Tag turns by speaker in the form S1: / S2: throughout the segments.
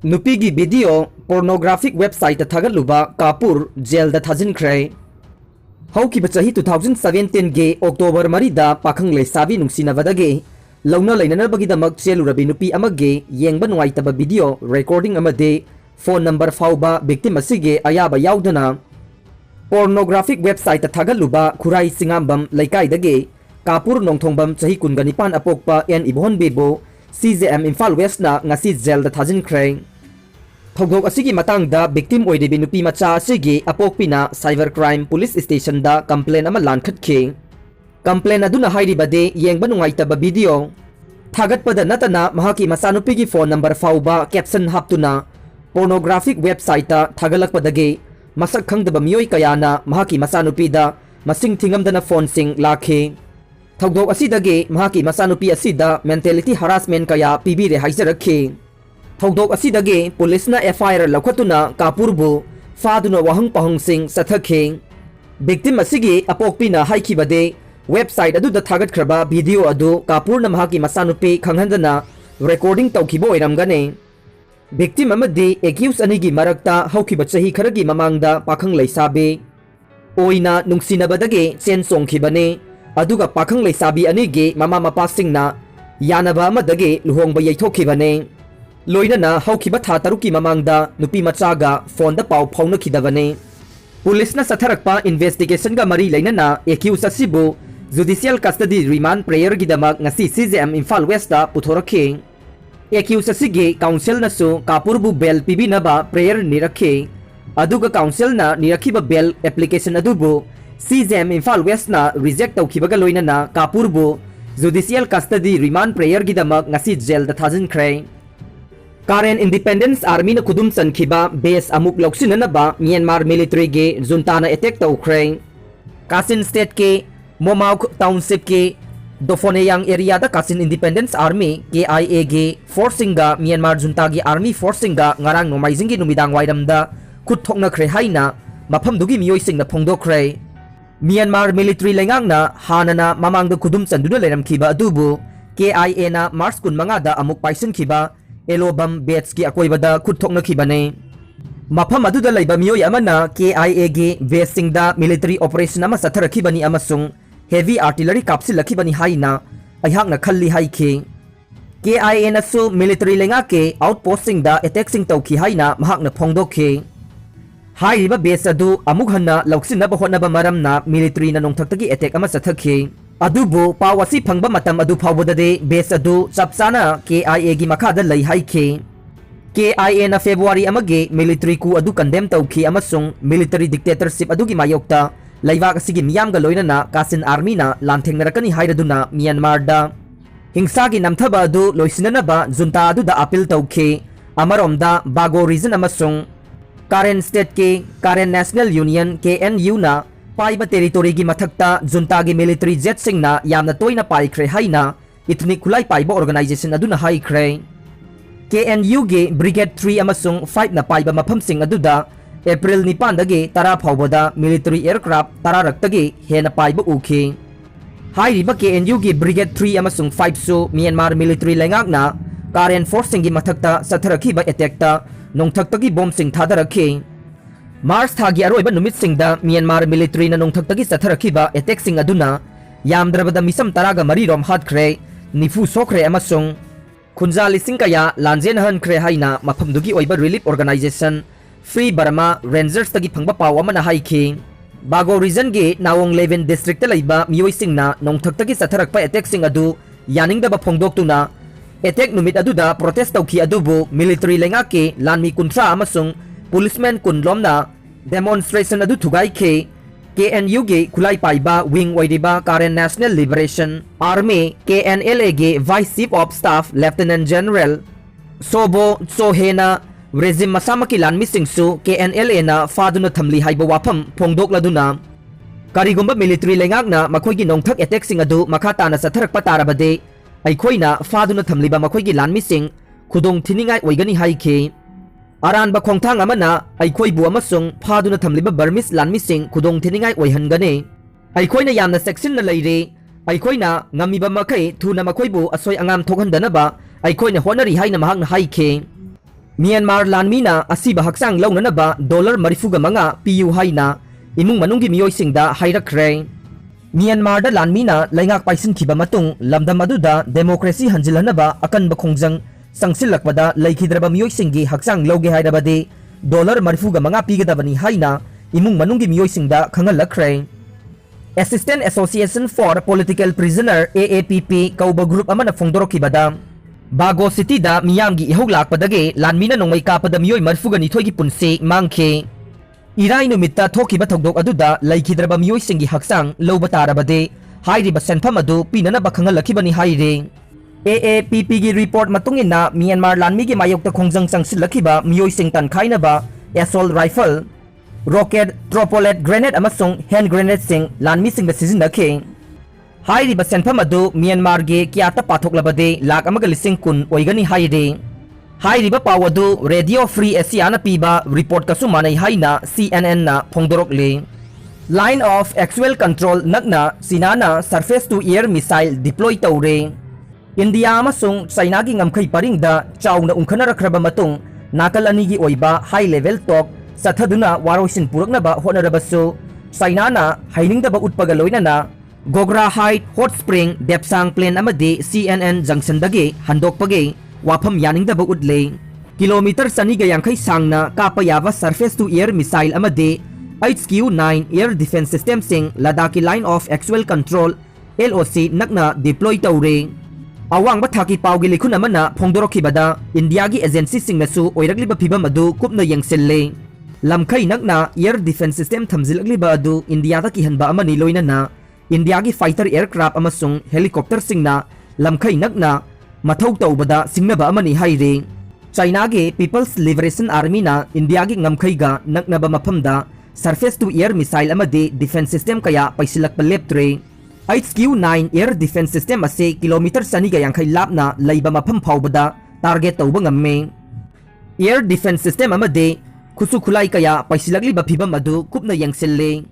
S1: नुपीगी video pornographic website थागलुबा Kapoor jail दा थाजिनख्रे हौकिबा चाही 2017 गे October मरीदा पाखंग लेसाबी नुंसिनाबदगे लौना लैननबगीदमक चेलुरबी नुपी अमगे येंगबा नुंगाइतबा वीडियो रिकॉर्डिंग अमदे फोन नंबर फाउबा विक्टिम असिगे अयाबा याउदना पोर्नोग्राफिक वेबसाइट थागलुबा खुराई सिंगांबम लैकाइदगे कापुर नोंथोंबम चाही कुनगनिपान अपोकपा एन इबोहनबेबो CJM इम्फाल वेस्टना ngasi जेल दा थाजिनख्रे थौदोक असिगी मतंगदा विक्टिम ओइदेबी नुपी मचा असिगी अपोकपिना साइबर क्राइम पुलिस स्टेशन दा कंप्लेन अमा लानखटखे कंप्लेन अदुना हाइरिबदे येंगबा नुंगाइतबा वीडियो थागतपदा नतना महाकी मचानुपीगी phone number फाउबा caption हापतुना pornographic website ता थागलकपदगे मसक खंगदबा मियोय कयाना महाकी मचानुपीदा मसिंग थिंगमदना फोन सिंग लाखे थौदोक असिदगे महाकी मचानुपी असिदा मेंटलिटी हरासमेंट कया पीबीरे हाइजरखे थौदोक असिदगे पुलिसना FIR लौखतुना कापुरबु फादुना वहंग पहंग सिंग सथखे विक्टिम असिगी अपोकपिना हाइखिबदे वेबसाइट अदुदा थागतख्रबा वीडियो अदु कापुरना महाकी मचानुपी खंगहंदना रिकॉर्डिंग तौखिबो ओइरमगने विक्टिम अमदि एक्यूज अनिगी मरक्ता हौखिबा चाही खरगी ममांगदा पाखंग लैसाबे ओइना नुंसिनबदगे चेन सोंखिबने अदुगा पाखंग लैसाबी अनिगे ममा मपासिंगना यानबा अमदगे लुहोंगबा यैथोखिबने लोइनना हौखिबा था तरुकी ममांगदा नुपी मचागा फोन दा पाउ फाउनखिदबने पुलिसना सथरकपा इन्वेस्टिगेशन गा मरी लैनना एक्यूज असिबु जुडिशियल कस्टडी रिमांड प्रेयर गिदमक ngasi CJM इम्फाल वेस्ट दा पुथोरखे एक्यूज असिगे काउंसिल नसु कापुरबु बेल पिबिनबा प्रेयर निरखे अदुगा काउंसिल ना निरखिबा बेल एप्लीकेशन अदुबु CJM इम्फाल वेस्ट ना रिजेक्ट तौखिबगा लोइनना कापुरबु जुडिशियल कस्टडी रिमांड प्रेयर गिदमक ngasi जेल दा थाजिनख्रे Karen Independence Army na kudum sankiba base amuk loksinanaba Myanmar military ge juntana attack tawkhre Kasin state ke Momauk township ke Dofoneyang area da Kasin Independence Army KIA ge forcing ga Myanmar junta gi army forcing ga ngarang nomaijing gi numidang wairam da khut thokna khre haina mafam dugi miyoi sing na phongdokre Myanmar military lengang na hanana mamang da kudum sanduna leram khiba adubu KIA na March kun manga da amuk paisin khiba एलोबम बेट्स की अकोइबदा खुथोकनखिबने मफम अदुदा लैबा मियोय अमना KIA गे बेसिंगदा मिलिटरी ऑपरेशन अमा सथरखिबनी अमसुंग हेवी आर्टिलरी काप्सिलखिबनी हाइना अयहाकना खल्ली हाइखे KIA नसु मिलिटरी लेंगा के आउटपोस्टिंग दा अटैकिंग तौखि हाइना महाकना फोंगदोखे हाइरिबा बेस अदु अमुक हन्ना लौक्सिनबा होनबा मरमना मिलिटरी ना नोंथक्तगी अटैक अमा सथखे अदुबो पावसी फंगबा मतम अदु फावबददे बेस अदु चपचाना KIA गी मखादा लै हाइखे KIA ना फेब्रुवारी अमगे मिलिटरी कु अदु condemn तौखि अमसुंग military dictatorship अदुगी मायोक्ता लैवाक असिगी मियामगा लोइनना Kasun army ना लांथेंगनरकनी हाइरदुना म्यांमार दा हिंसागी नमथबा अदु लोइसिननबा जुंता अदुदा अपील तौखे अमरोमदा बागो रीजन अमसुंग कारेन स्टेट के कारेन नेशनल यूनियन KNU ना पाइबा टेरिटोरी की मथक्ता जुंता की मिलिटरी जेट सिंगना यामना तोइना पाइख्रे हाइना इतनी खुलाई पाइबा ऑर्गेनाइजेशन अदुना हाइख्रे KNU गे ब्रिगेड 3 अमसुंग 5 ना पाइबा मफम सिंग अदुदा अप्रैल 9 दगे 10 फावबदा मिलिटरी एयरक्राफ्ट 10 रक्तगे हेना पाइबा उखे हाइरिबा KNU गे ब्रिगेड 3 अमसुंग 5 सु म्यांमार मिलिटरी लेंगाकना कारेन फोर्सिंग की मथक्ता सथरखिबा अटैकता नोंथक्तगी बॉम्ब सिंग थादरखे मार्च थागी अरोइबा नुमित सिंगदा म्यांमार मिलिटरी ना नोंथक्तगी सथरखिबा अटैक सिंग अदुना यामद्रबदा मिसम तरागा मरी रोम हातख्रे निफु सोख्रे अमसुंग खुंजा लिसिंग कया लांजेन हनख्रे हाइना मफमदुगी ओइबा relief organisation free Burma rangers तगी फंगबा पाव अमना हाइखे बागो रीजन गे नावोंग 11 डिस्ट्रिक्ट लैबा मियोइ सिंगना नोंथक्तगी सथरखपा अटैक सिंग अदु यानिंगदबा फोंगदोक्तुना अटैक नुमित अदुदा प्रोटेस्ट तौखि अदुबु मिलिटरी लेंगा के लानमी कुंथ्रा अमसुंग पुलिसमैन कुनलोमना डेमोन्स्ट्रेशन अदु थुगाइखे KNU गे खुलाई पाइबा विंग ओइदिबा Karen national liberation army KNLA गे vice chief of staff lieutenant general सोबो सोहेना रेजिम मसामकी लानमिसिंगसु KNLA ना फादुना थमली हाइबा वाफम फोंगदोकलदुना करिगुम्बा मिलिटरी लेंगाकना मखोइगी नोंथक अटैक सिंग अदु मखा ताना सथरकपा तारबदे अइखोइना फादुना थमलिबा मखोइगी लानमिसिंग खुदोंग थिनिंगाइ ओइगनी हाइखे अरानबा खोंथांग अमना अइखोइबु अमसुंग फादुना थमलिबा बर्मिस लानमिसिंग खुदोंग थिनिंगाइ ओइहनगने अइखोइना यामना सेक्शन न लैरे अइखोइना ngamiba makai thuna makoibu asoi angam thokhondanaba अइखोइना honorary हाइना महाकना हाइखे Myanmar lanmina asiba haksang launanaba $marifuga piyu haina imung manunggi miyoisingda hairakre. Myanmar da lanmina laingak paisin kiba matung lamdam aduda democracy hanjilhanaba akanba khongjang sangsilakpada laikhidraba miyoisinggi haksang lauge hairabadi $marifuga pigadabani haina imung manunggi miyoisingda khangalakre. Assistant Association for Political Prisoner AAPP kauba group amana phongdorokibada Bago City da miyamgi ihog lakpadage lanmina nongmai kapada miyoi marfugani thoigi punsi mangkhe. Irai numitta thokiba thogdok aduda laikhidraba miyoi singi haksang loba tarabade hairiba senpham adu pinanaba khangalakibani haire. AAPP gi report matungina Myanmar lanmi gi mayokta khongjang changsilakiba miyoi sing tankhainaba assault rifle, rocket, tropollet grenade amasung hand grenade sing lanmi singda sizinakhe. Hairiba senpham adu Myanmar ge kyata pathoklabade lakh amaga lising kun oigani haire. Hairiba pawadu Radio Free Asia na piba report kasu manai haina CNN na phongdorokle. Line of actual control nakna sinana surface to air missile deploy tawre. India amasung China gi ngamkhai paringda chawna ungkhanarakraba matung nakal ani gi oiba high level talk sathaduna waroisin puraknaba honarabasu China na hainingdaba utpaga loinana Gogra Height Hot Spring Depsang Plain amadi CNN Junction dagi handokpage wafam yaningdaba utle. Kilometer saniga yangkai sangna kapayaba surface to air missile amadi HQ-9 Air Defense System sing Ladakhi Line of Actual Control LOC nakna deploy tawre. Awang bathaki pawgi likhun amana phongdorokibada India gi agency singnasu oiragliba phibam adu kupna yengselle. Lamkhai nakna Air Defense System thamjilagliba adu India da kihanba amani loinana India gi fighter aircraft amasung helicopter singna lamkhai nakna mathau tawbada singnaba amani haire. China gi People's Liberation Army na India gi ngamkhai ga naknaba maphamda surface to air missile amadi defense system kaya paisilakpa leptre. HQ-9 Air Defense System ase kilometer saniga yangkhai lapna leiba mapham phawbada target tawba ngamme. Air Defense System amadi khusu khulai kaya paisilakliba phibam adu kupna yengselle.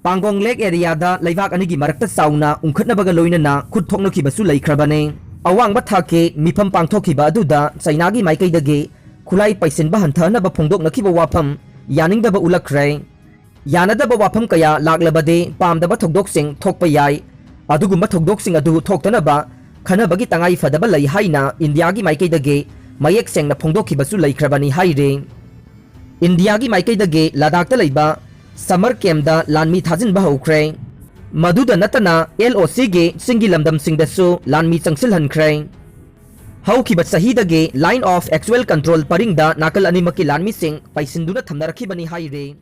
S1: Pangong Lake area da laibak anigi marakta sauna ungkhatnabaga loinana khut thoknokibasu laikhrabane. Awang bathake mifam pangthokiba aduda China gi maikaidage khulai paisinba hanthanaba phongdoknakiba wafam yaningdaba ulakre. Yanadaba wafam kaya laklabade pamdaba thokdoksing thokpa yai. Adugumba thokdoksing adu thoktanaba khanabagi tangai fadaba lai haina India gi maikaidage mayek sengna phongdokibasu laikhrabani haire. India gi maikaidage Ladakh ta laiba Summer Camp da lanmi thajinba hokre. Maduda natana LOC ge singi lamdam singdasu lanmi changsilhankre. Haukiba sahidage Line of Actual Control paringda nakal animaki lanmi sing paisinduna thamnarakibani haire.